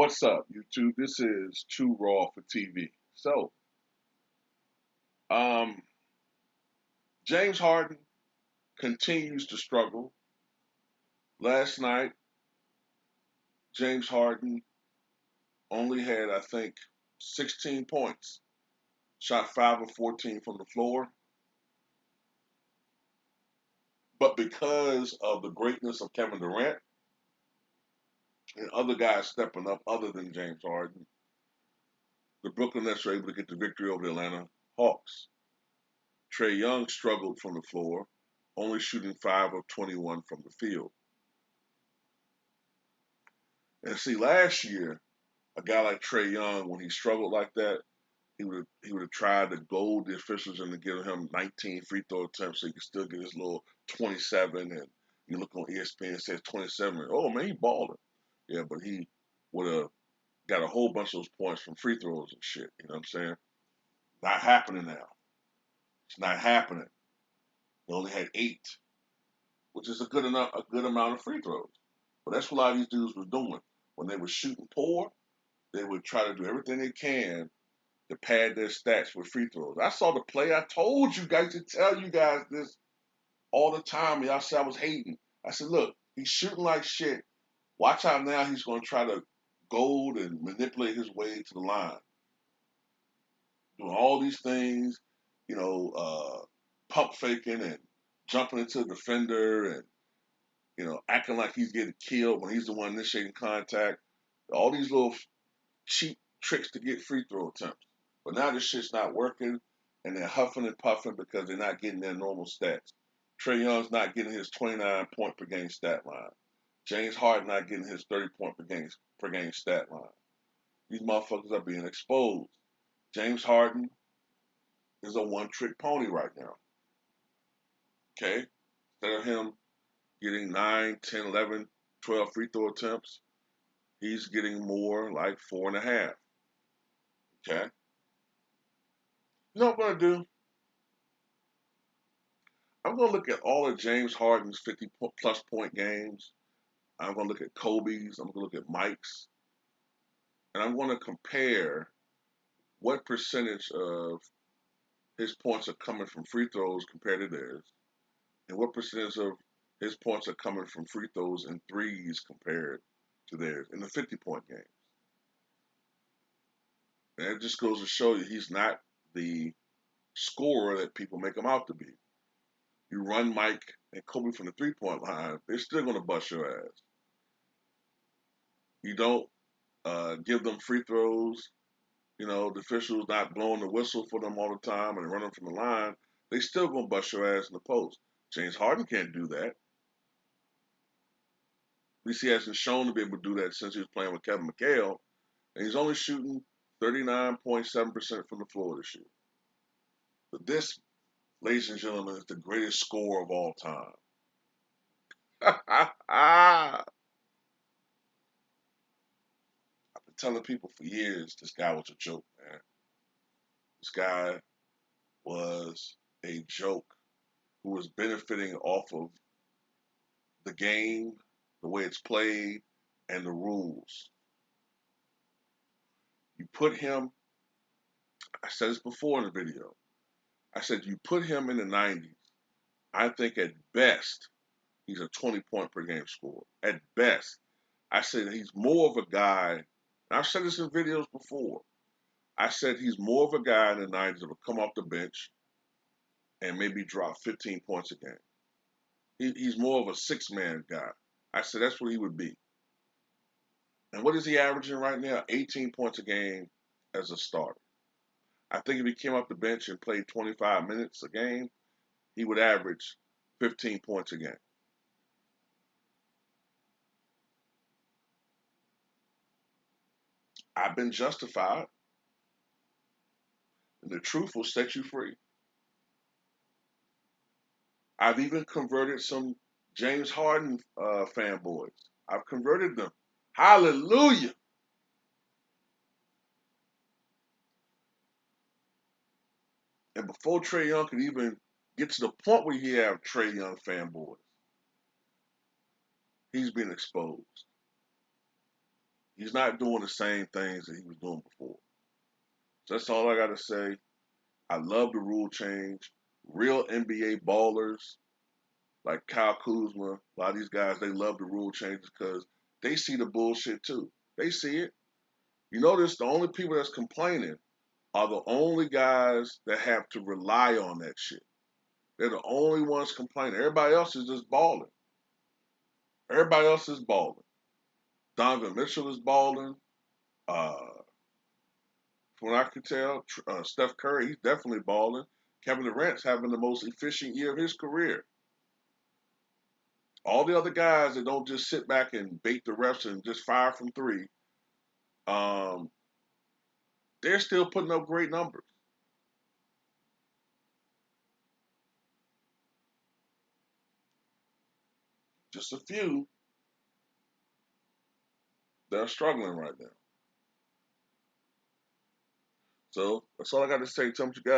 What's up, YouTube? This is Too Raw for TV. Um, James Harden continues to struggle. Last night, James Harden only had, I think, 16 points, shot 5 of 14 from the floor. But because of the greatness of Kevin Durant and other guys stepping up other than James Harden, the Brooklyn Nets were able to get the victory over the Atlanta Hawks. Trae Young struggled from the floor, only shooting 5 of 21 from the field. And see, last year, a guy like Trae Young, when he struggled like that, he would have tried to goad the officials into giving him 19 free throw attempts so he could still get his little 27. And you look on ESPN, it says 27. Oh man, he balling. Yeah, but he would have got a whole bunch of those points from free throws and shit. You know what I'm saying? Not happening now. It's not happening. He only had 8, which is a good amount of free throws. But that's what a lot of these dudes were doing. When they were shooting poor, they would try to do everything they can to pad their stats with free throws. I saw the play. I told you guys to tell you guys this all the time. Y'all said I was hating. I said, look, he's shooting like shit. Watch out now. He's going to try to goad and manipulate his way to the line. Doing all these things, pump faking and jumping into the defender and, acting like he's getting killed when he's the one initiating contact. All these little cheap tricks to get free throw attempts. But now this shit's not working, and they're huffing and puffing because they're not getting their normal stats. Trae Young's not getting his 29 point per game stat line. James Harden not getting his 30 point per game stat line. These motherfuckers are being exposed. James Harden is a one trick pony right now. Okay? Instead of him getting 9, 10, 11, 12 free throw attempts, he's getting more like 4.5. Okay? You know what I'm going to do? I'm going to look at all of James Harden's 50-plus point games. I'm going to look at Kobe's. I'm going to look at Mike's. And I'm going to compare what percentage of his points are coming from free throws compared to theirs, and what percentage of his points are coming from free throws and threes compared to theirs in the 50-point game. And it just goes to show you he's not the scorer that people make him out to be. You run Mike and Kobe from the three-point line, they're still going to bust your ass. You don't give them free throws, the officials not blowing the whistle for them all the time and running from the line, they still going to bust your ass in the post. James Harden can't do that. At least he hasn't shown to be able to do that since he was playing with Kevin McHale, and he's only shooting 39.7% from the floor this year. But this, ladies and gentlemen, is the greatest scorer of all time. I've been telling people for years this guy was a joke, man. This guy was a joke who was benefiting off of the game, the way it's played, and the rules. You put him, I said this before in the video, I said you put him in the 90s, I think at best he's a 20-point per game scorer. At best. I said he's more of a guy, and I've said this in videos before, I said he's more of a guy in the 90s that will come off the bench and maybe drop 15 points a game. He's more of a six-man guy. I said that's what he would be. And what is he averaging right now? 18 points a game as a starter. I think if he came off the bench and played 25 minutes a game, he would average 15 points a game. I've been justified, and the truth will set you free. I've even converted some James Harden fanboys. I've converted them. Hallelujah. And before Trae Young could even get to the point where he have Trae Young fanboys, he's been exposed. He's not doing the same things that he was doing before. So that's all I got to say. I love the rule change. Real NBA ballers like Kyle Kuzma, a lot of these guys, they love the rule changes because they see the bullshit too. They see it. You notice the only people that's complaining are the only guys that have to rely on that shit. They're the only ones complaining. Everybody else is just balling. Everybody else is balling. Donovan Mitchell is balling. Uh, from what I can tell, Steph Curry, he's definitely balling. Kevin Durant's having the most efficient year of his career. All the other guys that don't just sit back and bait the refs and just fire from three, um, they're still putting up great numbers. Just a few that are struggling right now. So that's all I got to say. Tell them what you got.